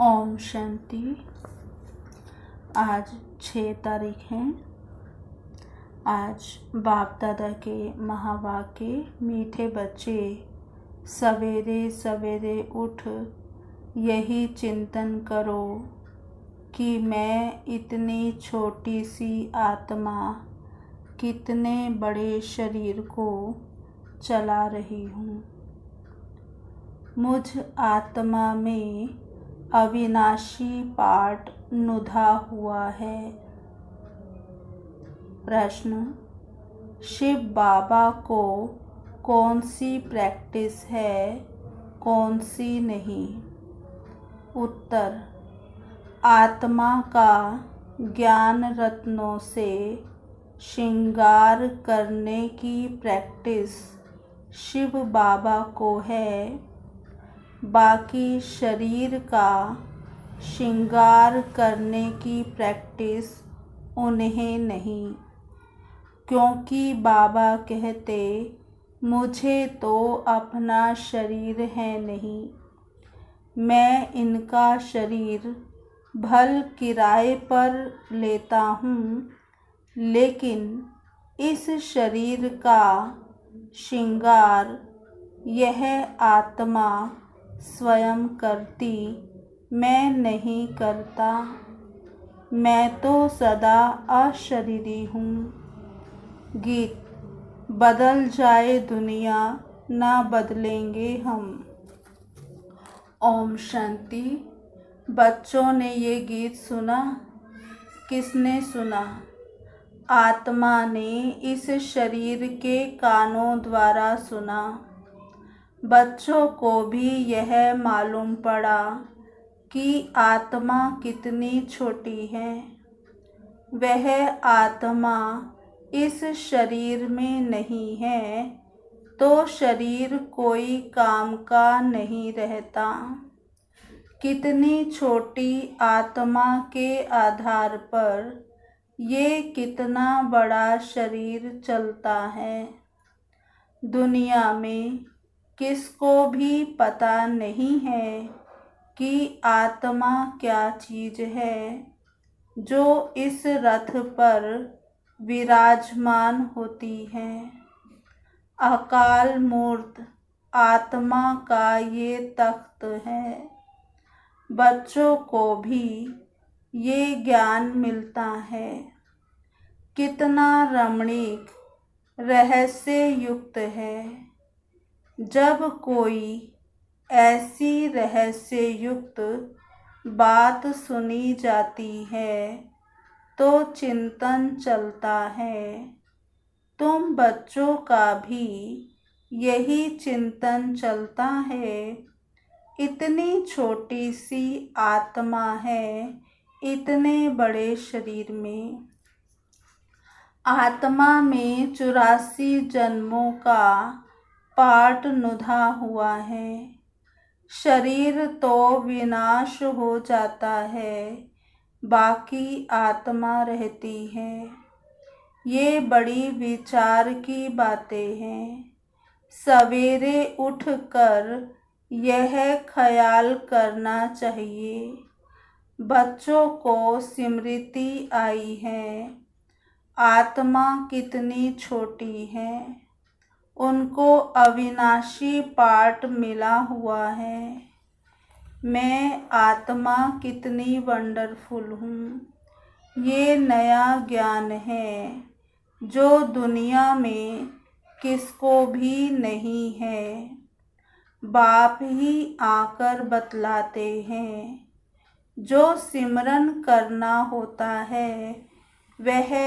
ओम शांति। आज 6 तारीख है। आज बाप दादा के महावाक्य। मीठे बच्चे, सवेरे सवेरे उठ यही चिंतन करो कि मैं इतनी छोटी सी आत्मा कितने बड़े शरीर को चला रही हूँ। मुझ आत्मा में अविनाशी पाठ नुधा हुआ है। प्रश्न: शिव बाबा को कौन सी प्रैक्टिस है, कौन सी नहीं? उत्तर: आत्मा का ज्ञान रत्नों से श्रृंगार करने की प्रैक्टिस शिव बाबा को है, बाकी शरीर का श्रृंगार करने की प्रैक्टिस उन्हें नहीं। क्योंकि बाबा कहते, मुझे तो अपना शरीर है नहीं, मैं इनका शरीर भल किराए पर लेता हूँ, लेकिन इस शरीर का श्रृंगार यह आत्मा स्वयं करती, मैं नहीं करता। मैं तो सदा अशरीरी हूँ। गीत: बदल जाए दुनिया, ना बदलेंगे हम। ओम शांति। बच्चों ने ये गीत सुना। किसने सुना? आत्मा ने इस शरीर के कानों द्वारा सुना। बच्चों को भी यह मालूम पड़ा कि आत्मा कितनी छोटी है। वह आत्मा इस शरीर में नहीं है तो शरीर कोई काम का नहीं रहता। कितनी छोटी आत्मा के आधार पर ये कितना बड़ा शरीर चलता है। दुनिया में किसको भी पता नहीं है कि आत्मा क्या चीज़ है जो इस रथ पर विराजमान होती है। अकाल मूर्त आत्मा का ये तख्त है। बच्चों को भी ये ज्ञान मिलता है। कितना रमणीक रहस्य युक्त है। जब कोई ऐसी रहस्य युक्त बात सुनी जाती है तो चिंतन चलता है। तुम बच्चों का भी यही चिंतन चलता है। इतनी छोटी सी आत्मा है इतने बड़े शरीर में। आत्मा में 84 जन्मों का पाठ नुधा हुआ है। शरीर तो विनाश हो जाता है, बाकी आत्मा रहती है। ये बड़ी विचार की बातें हैं। सवेरे उठकर यह ख्याल करना चाहिए। बच्चों को स्मृति आई है, आत्मा कितनी छोटी है। उनको अविनाशी पाठ मिला हुआ है। मैं आत्मा कितनी वंडरफुल हूँ। ये नया ज्ञान है जो दुनिया में किसको भी नहीं है। बाप ही आकर बतलाते हैं। जो सिमरन करना होता है वह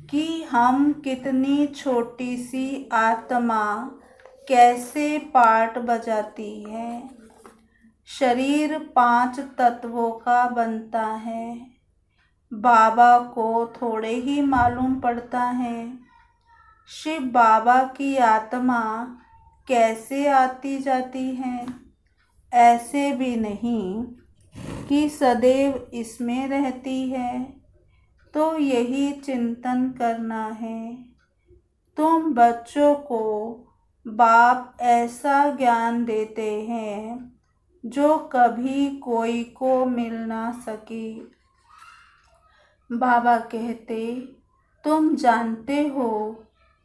कि हम कितनी छोटी सी आत्मा कैसे पाठ बजाती है। शरीर 5 तत्वों का बनता है। बाबा को थोड़े ही मालूम पड़ता है। शिव बाबा की आत्मा कैसे आती जाती है। ऐसे भी नहीं कि सदैव इसमें रहती है। तो यही चिंतन करना है। तुम बच्चों को बाप ऐसा ज्ञान देते हैं, जो कभी कोई को मिल ना सके। बाबा कहते, तुम जानते हो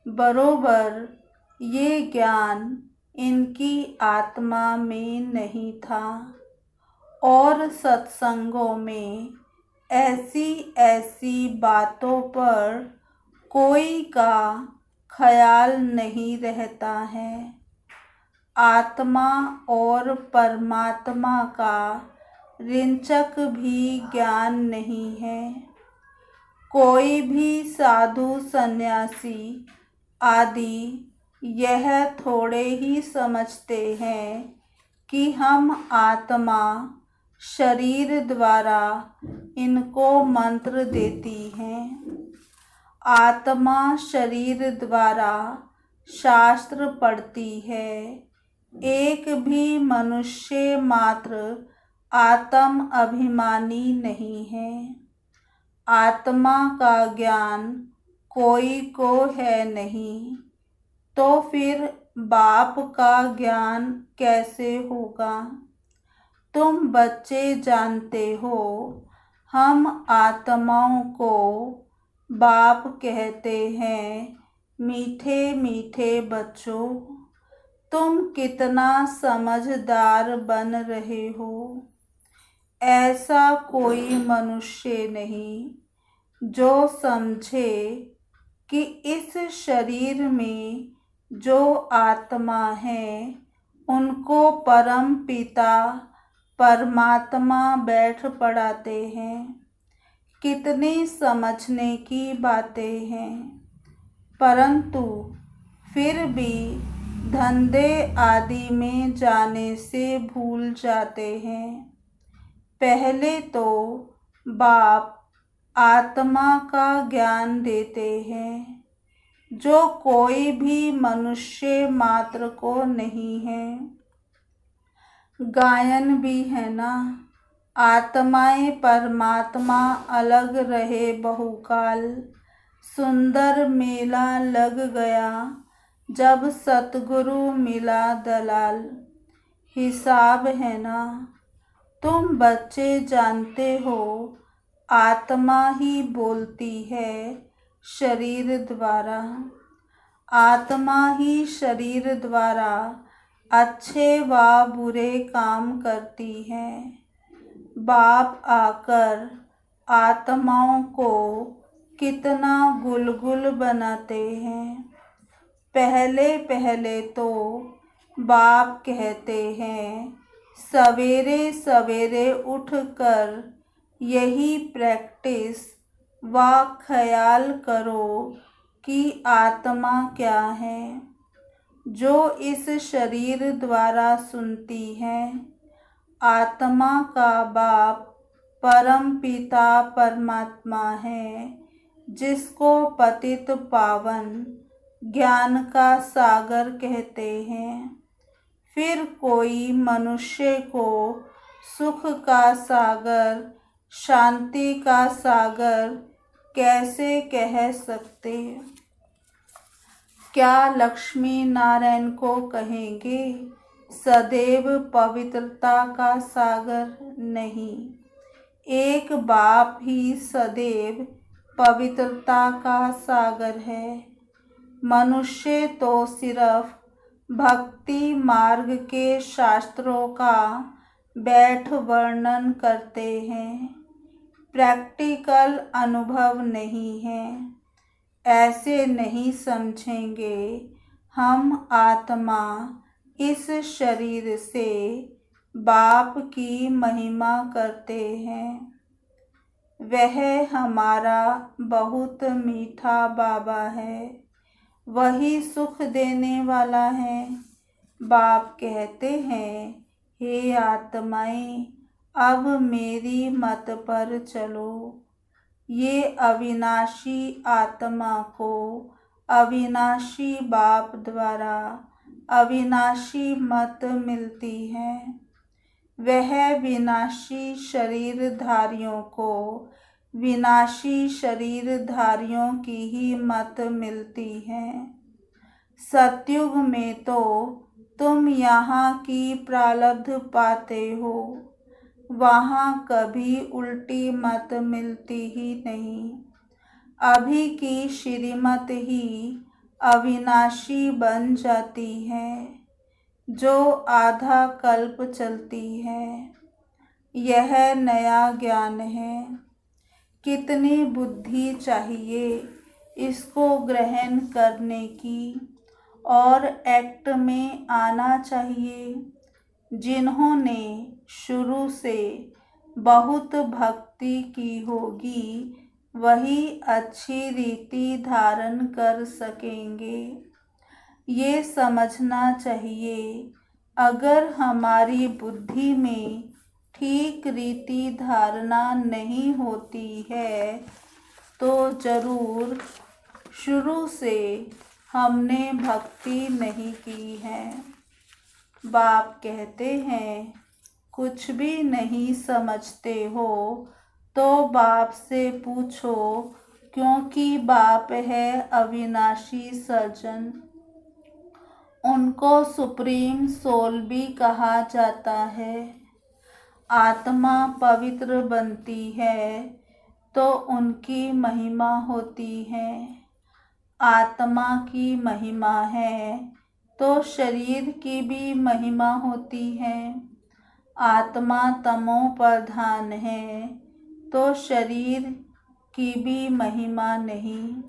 बरोबर ये ज्ञान इनकी आत्मा में नहीं था और सत्संगों में ऐसी ऐसी बातों पर कोई का ख्याल नहीं रहता है। आत्मा और परमात्मा का रिंचक भी ज्ञान नहीं है। कोई भी साधु सन्यासी आदि यह थोड़े ही समझते हैं कि हम आत्मा शरीर द्वारा इनको मंत्र देती हैं। आत्मा शरीर द्वारा शास्त्र पढ़ती है। एक भी मनुष्य मात्र आत्म अभिमानी नहीं है। आत्मा का ज्ञान कोई को है नहीं, तो फिर बाप का ज्ञान कैसे होगा। तुम बच्चे जानते हो, हम आत्माओं को बाप कहते हैं। मीठे मीठे बच्चों, तुम कितना समझदार बन रहे हो। ऐसा कोई मनुष्य नहीं जो समझे कि इस शरीर में जो आत्मा है उनको परम पिता परमात्मा बैठ पढ़ाते हैं। कितनी समझने की बातें हैं, परंतु फिर भी धंधे आदि में जाने से भूल जाते हैं। पहले तो बाप आत्मा का ज्ञान देते हैं, जो कोई भी मनुष्य मात्र को नहीं है। गायन भी है ना, आत्माएं परमात्मा अलग रहे बहुकाल। सुंदर मेला लग गया जब सतगुरु मिला दलाल। हिसाब है ना, तुम बच्चे जानते हो, आत्मा ही बोलती है शरीर द्वारा। आत्मा ही शरीर द्वारा अच्छे व बुरे काम करती है। बाप आकर आत्माओं को कितना गुलगुल बनाते हैं। पहले पहले तो बाप कहते हैं, सवेरे सवेरे उठकर यही प्रैक्टिस व ख्याल करो कि आत्मा क्या है, जो इस शरीर द्वारा सुनती है। आत्मा का बाप परम पिता परमात्मा है, जिसको पतित पावन ज्ञान का सागर कहते हैं। फिर कोई मनुष्य को सुख का सागर, शांति का सागर कैसे कह सकते। क्या लक्ष्मी नारायण को कहेंगे सदैव पवित्रता का सागर? नहीं, एक बाप ही सदैव पवित्रता का सागर है। मनुष्य तो सिर्फ भक्ति मार्ग के शास्त्रों का बैठ वर्णन करते हैं, प्रैक्टिकल अनुभव नहीं है। ऐसे नहीं समझेंगे हम आत्मा इस शरीर से बाप की महिमा करते हैं। वह हमारा बहुत मीठा बाबा है, वही सुख देने वाला है। बाप कहते हैं, हे आत्माएं, अब मेरी मत पर चलो। ये अविनाशी आत्मा को अविनाशी बाप द्वारा अविनाशी मत मिलती है। वह विनाशी शरीरधारियों को विनाशी शरीरधारियों की ही मत मिलती है। सतयुग में तो तुम यहाँ की प्रारब्ध पाते हो, वहाँ कभी उल्टी मत मिलती ही नहीं। अभी की श्रीमत ही अविनाशी बन जाती है, जो आधा कल्प चलती है। यह नया ज्ञान है। कितनी बुद्धि चाहिए इसको ग्रहण करने की, और एक्ट में आना चाहिए। जिन्होंने शुरू से बहुत भक्ति की होगी, वही अच्छी रीति धारण कर सकेंगे। ये समझना चाहिए, अगर हमारी बुद्धि में ठीक रीति धारणा नहीं होती है, तो जरूर शुरू से हमने भक्ति नहीं की है। बाप कहते हैं, कुछ भी नहीं समझते हो तो बाप से पूछो, क्योंकि बाप है अविनाशी सर्जन। उनको सुप्रीम सोल भी कहा जाता है। आत्मा पवित्र बनती है तो उनकी महिमा होती है। आत्मा की महिमा है तो शरीर की भी महिमा होती है। आत्मा तमो प्रधान है तो शरीर की भी महिमा नहीं।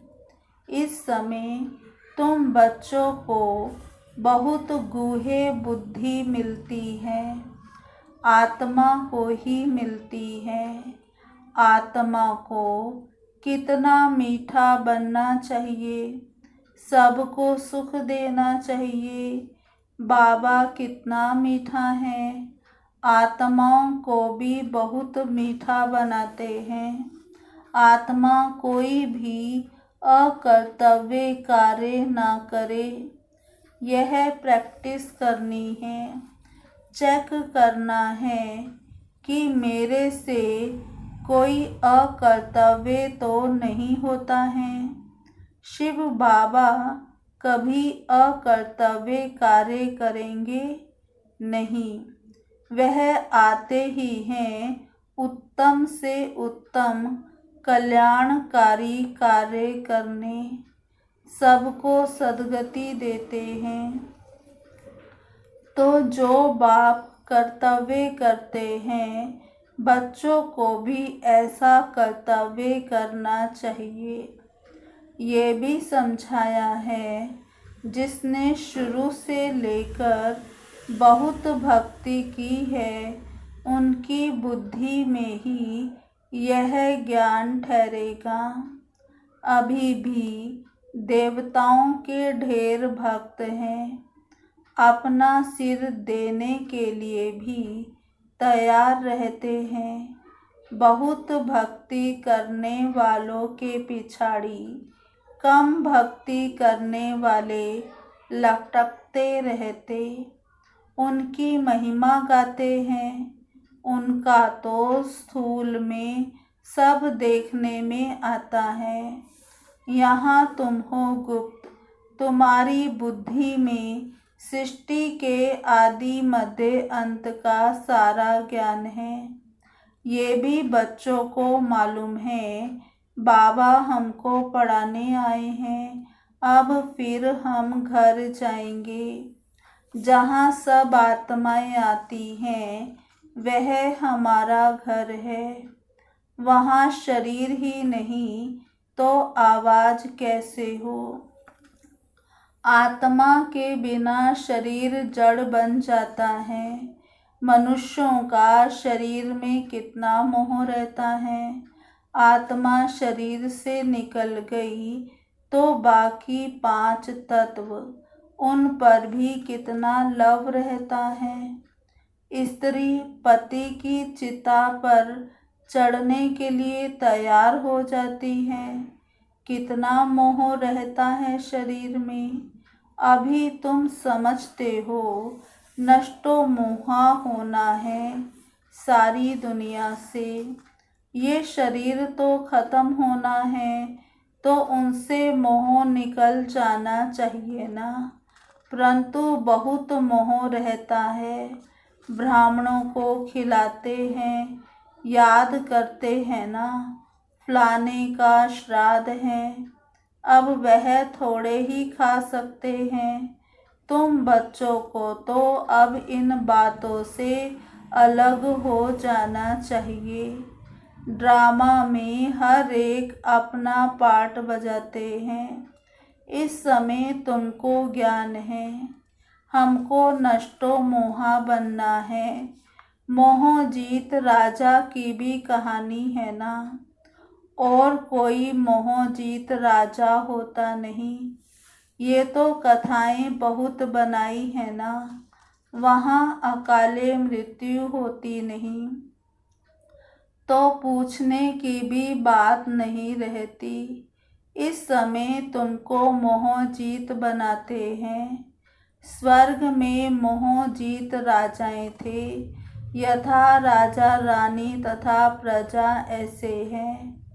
इस समय तुम बच्चों को बहुत गूढ़े बुद्धि मिलती है, आत्मा को ही मिलती है। आत्मा को कितना मीठा बनना चाहिए, सबको सुख देना चाहिए। बाबा कितना मीठा है, आत्माओं को भी बहुत मीठा बनाते हैं। आत्मा कोई भी अकर्तव्य कार्य ना करे, यह प्रैक्टिस करनी है। चेक करना है कि मेरे से कोई अकर्तव्य तो नहीं होता है। शिव बाबा कभी अकर्तव्य कार्य करेंगे नहीं। वह आते ही हैं उत्तम से उत्तम कल्याणकारी कार्य करने, सबको सद्गति देते हैं। तो जो बाप कर्तव्य करते हैं, बच्चों को भी ऐसा कर्तव्य करना चाहिए। ये भी समझाया है, जिसने शुरू से लेकर बहुत भक्ति की है, उनकी बुद्धि में ही यह ज्ञान ठहरेगा। अभी भी देवताओं के ढेर भक्त हैं, अपना सिर देने के लिए भी तैयार रहते हैं। बहुत भक्ति करने वालों के पिछाड़ी कम भक्ति करने वाले लटकते रहते, उनकी महिमा गाते हैं। उनका तो स्थूल में सब देखने में आता है। यहाँ तुम हो गुप्त, तुम्हारी बुद्धि में सृष्टि के आदि मध्य अंत का सारा ज्ञान है। ये भी बच्चों को मालूम है। बाबा हमको पढ़ाने आए हैं, अब फिर हम घर जाएंगे। जहाँ सब आत्माएं आती हैं, वह हमारा घर है। वहाँ शरीर ही नहीं तो आवाज़ कैसे हो। आत्मा के बिना शरीर जड़ बन जाता है। मनुष्यों का शरीर में कितना मोह रहता है। आत्मा शरीर से निकल गई तो बाकी 5 तत्व, उन पर भी कितना लव रहता है। स्त्री पति की चिता पर चढ़ने के लिए तैयार हो जाती है। कितना मोह रहता है शरीर में। अभी तुम समझते हो, नष्टो मोहा होना है सारी दुनिया से। ये शरीर तो खत्म होना है, तो उनसे मोह निकल जाना चाहिए ना। परंतु बहुत मोह रहता है। ब्राह्मणों को खिलाते हैं, याद करते हैं ना, फलाने का श्राद्ध है, अब वह थोड़े ही खा सकते हैं। तुम बच्चों को तो अब इन बातों से अलग हो जाना चाहिए। ड्रामा में हर एक अपना पार्ट बजाते हैं। इस समय तुमको ज्ञान है, हमको नष्टो मोहा बनना है। मोह जीत राजा की भी कहानी है ना, और कोई मोह जीत राजा होता नहीं। ये तो कथाएं बहुत बनाई है ना, वहाँ अकाले मृत्यु होती नहीं, तो पूछने की भी बात नहीं रहती। इस समय तुमको मोह जीत बनाते हैं। स्वर्ग में मोह जीत राजाएं थे, यथा राजा रानी तथा प्रजा ऐसे हैं।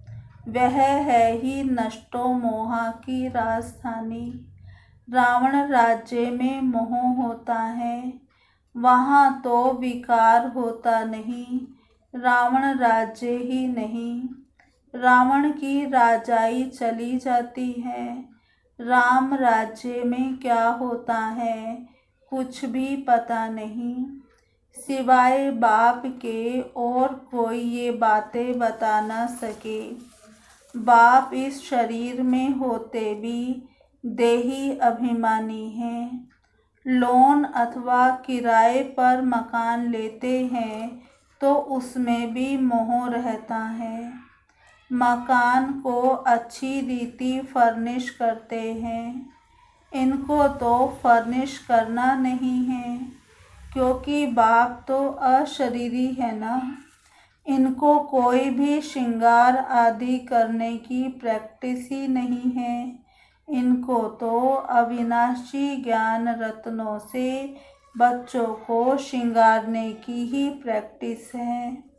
वह है ही नष्टो मोहा की राजधानी। रावण राज्य में मोह होता है, वहाँ तो विकार होता नहीं। रावण राज्य ही नहीं, रावण की राजाई चली जाती है। राम राज्य में क्या होता है कुछ भी पता नहीं, सिवाय बाप के और कोई ये बातें बता न सके। बाप इस शरीर में होते भी देही अभिमानी हैं। लोन अथवा किराए पर मकान लेते हैं तो उसमें भी मोह रहता है। मकान को अच्छी रीति फर्निश करते हैं, इनको तो फर्निश करना नहीं है, क्योंकि बाप तो अशरीरी है ना। इनको कोई भी श्रृंगार आदि करने की प्रैक्टिस ही नहीं है। इनको तो अविनाशी ज्ञान रत्नों से बच्चों को श्रृंगारने की ही प्रैक्टिस है।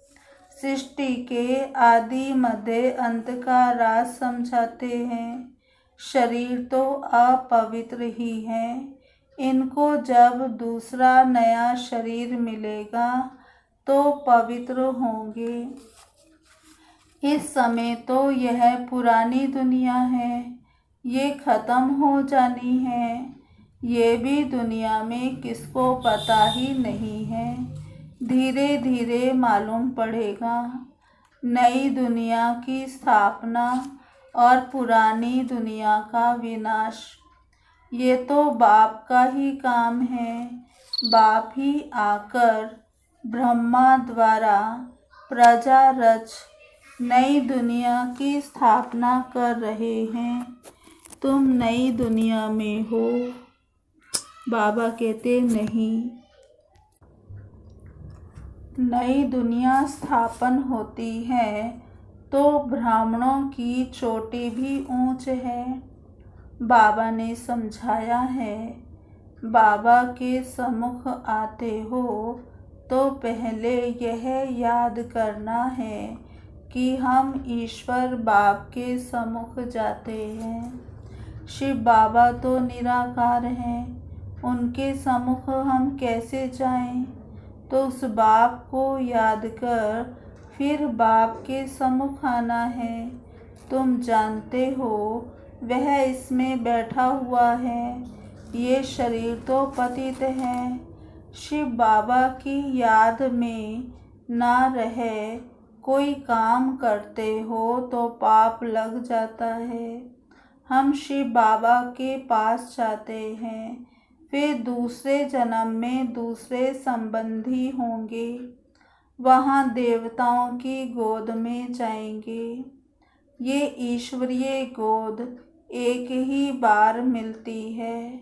सृष्टि के आदि मध्य अंत का राज समझाते हैं। शरीर तो अपवित्र ही है, इनको जब दूसरा नया शरीर मिलेगा तो पवित्र होंगे। इस समय तो यह पुरानी दुनिया है, ये खत्म हो जानी है। ये भी दुनिया में किसको पता ही नहीं है, धीरे धीरे मालूम पड़ेगा। नई दुनिया की स्थापना और पुरानी दुनिया का विनाश, ये तो बाप का ही काम है। बाप ही आकर ब्रह्मा द्वारा प्रजा रच नई दुनिया की स्थापना कर रहे हैं। तुम नई दुनिया में हो, बाबा कहते नहीं। नई दुनिया स्थापन होती है तो ब्राह्मणों की चोटी भी ऊंच है। बाबा ने समझाया है, बाबा के सम्मुख आते हो तो पहले यह याद करना है कि हम ईश्वर बाप के सम्मुख जाते हैं। शिव बाबा तो निराकार हैं, उनके सम्मुख हम कैसे जाएं? तो उस बाप को याद कर फिर बाप के सम्मुख आना है। तुम जानते हो वह इसमें बैठा हुआ है, ये शरीर तो पतित है। शिव बाबा की याद में ना रहे कोई काम करते हो तो पाप लग जाता है। हम शिव बाबा के पास जाते हैं, फिर दूसरे जन्म में दूसरे संबंधी होंगे, वहाँ देवताओं की गोद में जाएंगे। ये ईश्वरीय गोद एक ही बार मिलती है।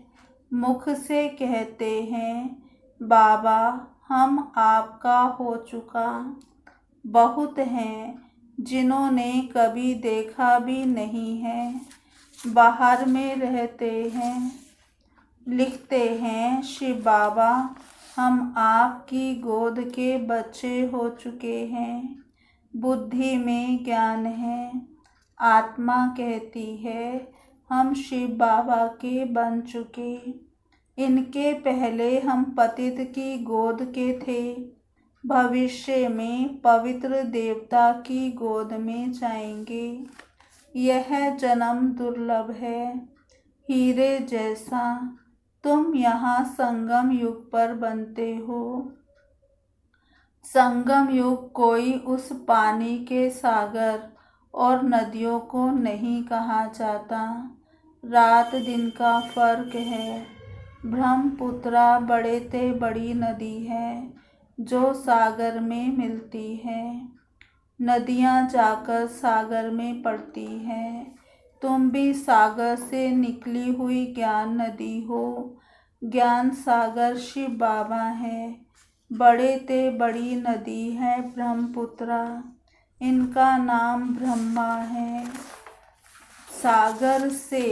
मुख से कहते हैं, बाबा हम आपका हो चुका। बहुत हैं जिन्होंने कभी देखा भी नहीं है, बाहर में रहते हैं। लिखते हैं, शिव बाबा हम आपकी गोद के बच्चे हो चुके हैं। बुद्धि में ज्ञान है, आत्मा कहती है हम शिव बाबा के बन चुके। इनके पहले हम पतित की गोद के थे, भविष्य में पवित्र देवता की गोद में जाएंगे। यह जन्म दुर्लभ है, हीरे जैसा। तुम यहाँ संगम युग पर बनते हो। संगम युग कोई उस पानी के सागर और नदियों को नहीं कहा जाता। रात दिन का फर्क है। ब्रह्मपुत्रा बड़े ते बड़ी नदी है जो सागर में मिलती है। नदियाँ जाकर सागर में पड़ती हैं। तुम भी सागर से निकली हुई ज्ञान नदी हो। ज्ञान सागर शिव बाबा है। बड़े ते बड़ी नदी है ब्रह्मपुत्रा। इनका नाम ब्रह्मा है। सागर से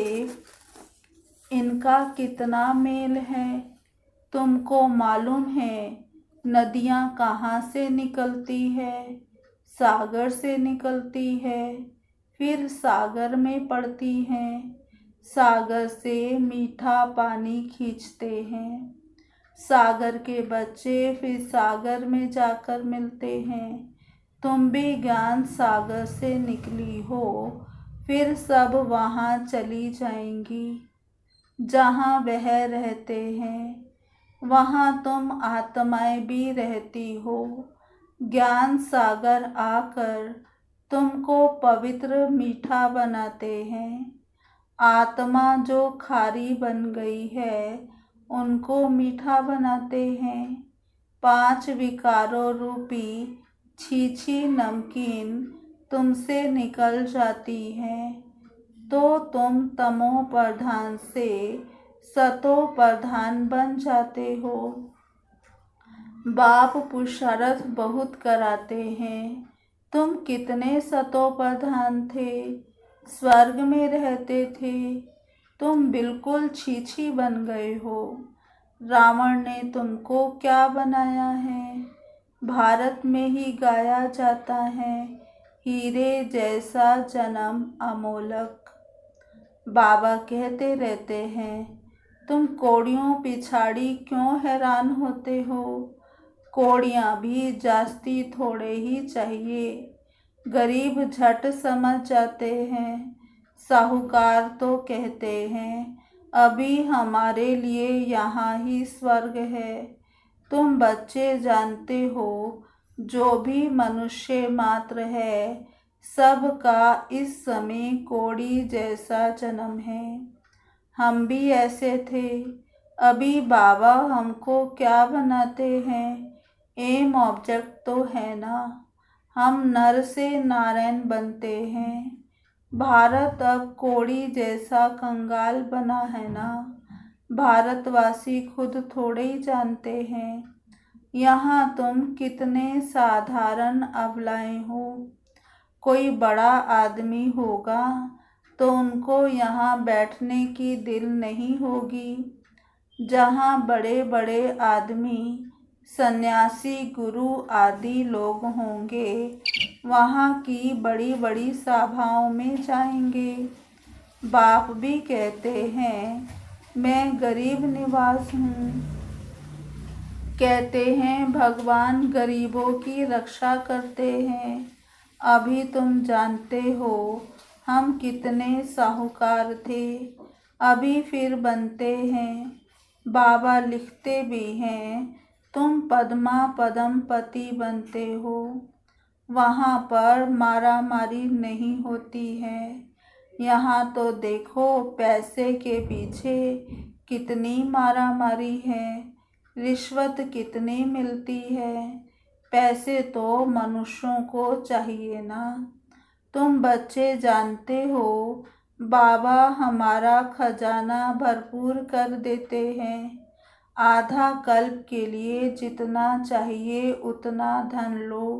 इनका कितना मेल है तुमको मालूम है? नदियाँ कहाँ से निकलती है? सागर से निकलती है, फिर सागर में पड़ती हैं। सागर से मीठा पानी खींचते हैं। सागर के बच्चे फिर सागर में जाकर मिलते हैं। तुम भी ज्ञान सागर से निकली हो, फिर सब वहाँ चली जाएंगी जहाँ वह रहते हैं। वहाँ तुम आत्माएं भी रहती हो। ज्ञान सागर आकर तुमको पवित्र मीठा बनाते हैं। आत्मा जो खारी बन गई है उनको मीठा बनाते हैं। 5 विकारों रूपी छीछी नमकीन तुमसे निकल जाती है तो तुम तमो प्रधान से सतो प्रधान बन जाते हो। बाप पुरुषार्थ बहुत कराते हैं। तुम कितने सतो प्रधान थे, स्वर्ग में रहते थे। तुम बिल्कुल छीछी बन गए हो। रावण ने तुमको क्या बनाया है? भारत में ही गाया जाता है, हीरे जैसा जन्म अमोलक। बाबा कहते रहते हैं, तुम कोड़ियों पिछाड़ी क्यों हैरान होते हो? कोड़ियाँ भी जास्ती थोड़े ही चाहिए। गरीब झट समझ जाते हैं। साहूकार तो कहते हैं, अभी हमारे लिए यहाँ ही स्वर्ग है। तुम बच्चे जानते हो, जो भी मनुष्य मात्र है सबका इस समय कोड़ी जैसा जन्म है। हम भी ऐसे थे। अभी बाबा हमको क्या बनाते हैं? एम ऑब्जेक्ट तो है ना। हम नर से नारायण बनते हैं। भारत अब कोड़ी जैसा कंगाल बना है ना। भारतवासी खुद थोड़े ही जानते हैं यहाँ तुम कितने साधारण अबलाएं हो। कोई बड़ा आदमी होगा तो उनको यहाँ बैठने की दिल नहीं होगी। जहाँ बड़े बड़े आदमी, सन्यासी, गुरु आदि लोग होंगे वहाँ की बड़ी बड़ी सभाओं में जाएंगे। बाप भी कहते हैं, मैं गरीब निवास हूँ। कहते हैं भगवान गरीबों की रक्षा करते हैं। अभी तुम जानते हो हम कितने साहूकार थे, अभी फिर बनते हैं। बाबा लिखते भी हैं, तुम पद्मा पद्मपति बनते हो। वहाँ पर मारा मारी नहीं होती है। यहाँ तो देखो पैसे के पीछे कितनी मारा मारी है, रिश्वत कितनी मिलती है। पैसे तो मनुष्यों को चाहिए ना। तुम बच्चे जानते हो बाबा हमारा खजाना भरपूर कर देते हैं। आधा कल्प के लिए जितना चाहिए उतना धन लो,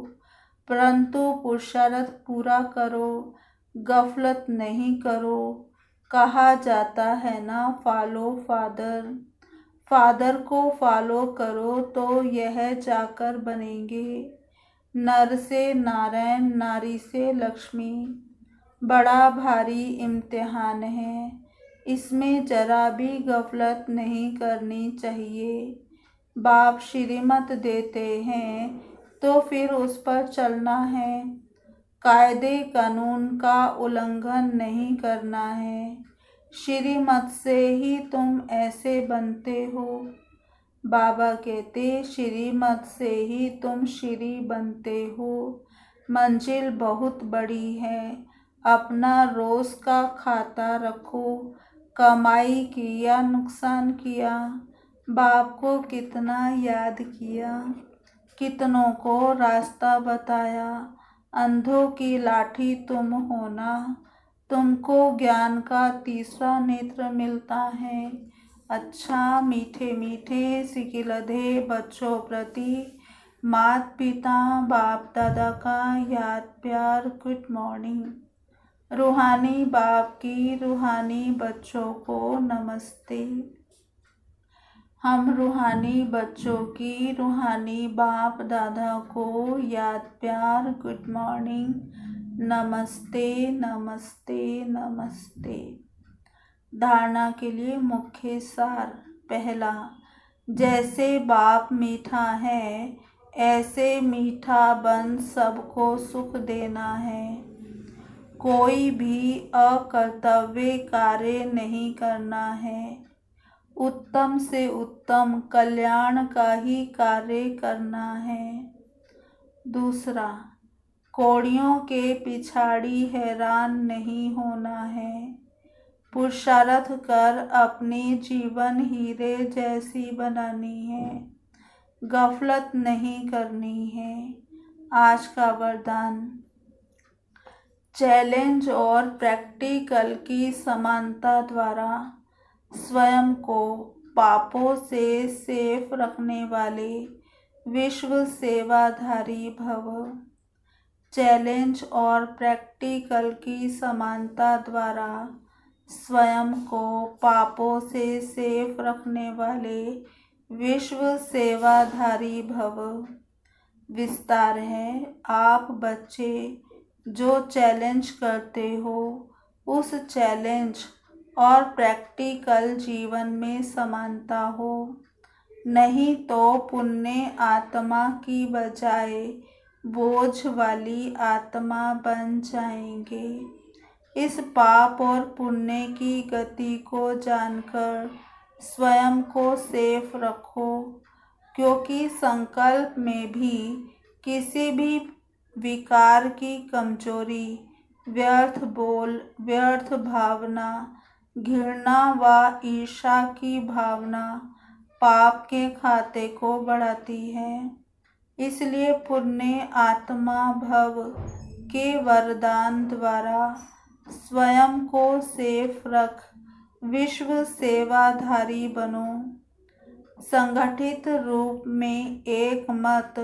परंतु पुरुषार्थ पूरा करो, गफलत नहीं करो। कहा जाता है ना, फॉलो फादर। फादर को फॉलो करो तो यह जाकर बनेंगे नर से नारायण, नारी से लक्ष्मी। बड़ा भारी इम्तिहान है। इसमें जरा भी गफलत नहीं करनी चाहिए। बाप श्रीमत देते हैं तो फिर उस पर चलना है। कायदे कानून का उल्लंघन नहीं करना है। श्रीमत से ही तुम ऐसे बनते हो। बाबा कहते श्रीमत से ही तुम श्री बनते हो। मंजिल बहुत बड़ी है। अपना रोज का खाता रखो। कमाई की या नुकसान किया, बाप को कितना याद किया, कितनों को रास्ता बताया। अंधों की लाठी तुम होना, तुमको ज्ञान का तीसरा नेत्र मिलता है। अच्छा मीठे मीठे सिकिलधे बच्चों प्रति माता पिता बाप दादा का याद प्यार गुड मॉर्निंग। रूहानी बाप की रूहानी बच्चों को नमस्ते। हम रूहानी बच्चों की रूहानी बाप दादा को याद प्यार गुड मॉर्निंग, नमस्ते नमस्ते नमस्ते। धारणा के लिए मुख्य सार। पहला, जैसे बाप मीठा है ऐसे मीठा बन सबको सुख देना है। कोई भी अकर्तव्य कार्य नहीं करना है। उत्तम से उत्तम कल्याण का ही कार्य करना है। दूसरा, कौड़ियों के पिछाड़ी हैरान नहीं होना है। पुरुषार्थ कर अपने जीवन हीरे जैसी बनानी है। गफलत नहीं करनी है। आज का वरदान, चैलेंज और प्रैक्टिकल की समानता द्वारा स्वयं को पापों से सेफ रखने वाले विश्व सेवाधारी भव। चैलेंज और प्रैक्टिकल की समानता द्वारा स्वयं को पापों से सेफ रखने वाले विश्व सेवाधारी भव। विस्तार है, आप बच्चे जो चैलेंज करते हो उस चैलेंज और प्रैक्टिकल जीवन में समानता हो, नहीं तो पुण्य आत्मा की बजाय बोझ वाली आत्मा बन जाएंगे। इस पाप और पुण्य की गति को जानकर स्वयं को सेफ रखो, क्योंकि संकल्प में भी किसी भी विकार की कमजोरी, व्यर्थ बोल, व्यर्थ भावना, घृणा व ईर्ष्या की भावना पाप के खाते को बढ़ाती है। इसलिए पुण्य आत्मा भव के वरदान द्वारा स्वयं को सेफ रख विश्व सेवाधारी बनो। संगठित रूप में एक मत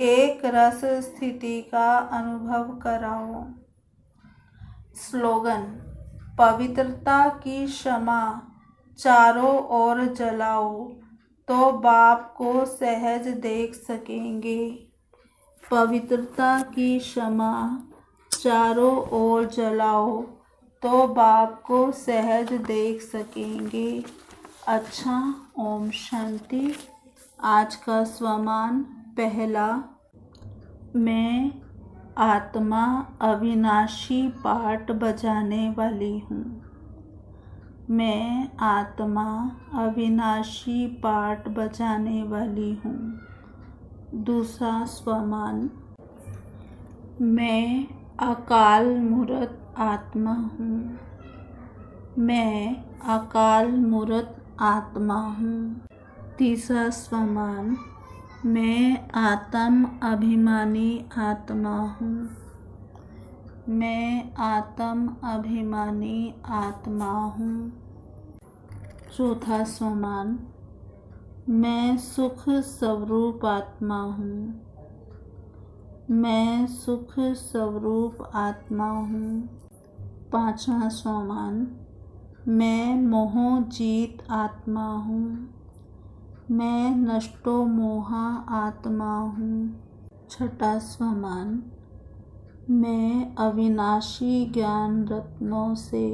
एक रस स्थिति का अनुभव कराओ। स्लोगन, पवित्रता की क्षमा चारों ओर जलाओ तो बाप को सहज देख सकेंगे। पवित्रता की क्षमा चारों ओर जलाओ तो बाप को सहज देख सकेंगे। अच्छा, ओम शांति। आज का स्वमान। पहला, मैं आत्मा अविनाशी पाठ बजाने वाली हूँ। मैं आत्मा अविनाशी पाठ बजाने वाली हूँ। दूसरा स्वमान, मैं अकाल मूर्त आत्मा हूँ। मैं अकाल मूर्त आत्मा हूँ। तीसरा स्वमान, मैं आत्म अभिमानी आत्मा हूँ। मैं आत्म अभिमानी आत्मा हूँ। चौथा स्वमान, मैं सुख स्वरूप आत्मा हूँ। मैं सुख स्वरूप आत्मा हूँ। पांचवा स्वमान, मैं मोह जीत आत्मा हूँ। मैं नष्टो मोहा आत्मा हूँ। छठा स्वमान, मैं अविनाशी ज्ञान रत्नों से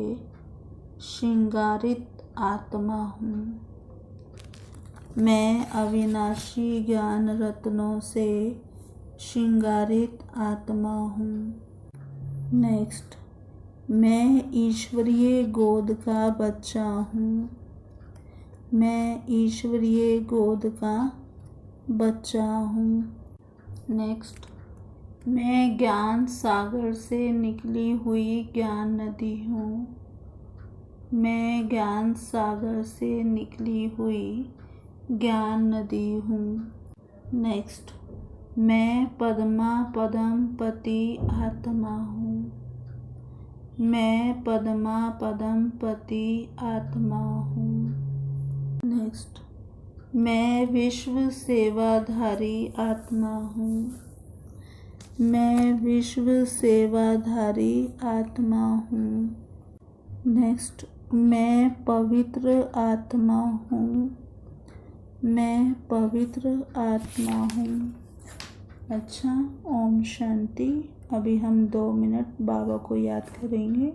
श्रृंगारित आत्मा हूँ। मैं अविनाशी ज्ञान रत्नों से श्रृंगारित आत्मा हूँ। नेक्स्ट, मैं ईश्वरीय गोद का बच्चा हूँ। मैं ईश्वरीय गोद का बच्चा हूँ। नेक्स्ट, मैं ज्ञान सागर से निकली हुई ज्ञान नदी हूँ। मैं ज्ञान सागर से निकली हुई ज्ञान नदी हूँ। नेक्स्ट, मैं पद्मा पद्मपति आत्मा हूँ। मैं पद्मा पद्मपति आत्मा हूँ। नेक्स्ट, मैं विश्व सेवाधारी आत्मा हूँ। मैं विश्व सेवाधारी आत्मा हूँ। नेक्स्ट, मैं पवित्र आत्मा हूँ। मैं पवित्र आत्मा हूँ। अच्छा, ओम शांति। अभी हम 2 मिनट बाबा को याद करेंगे।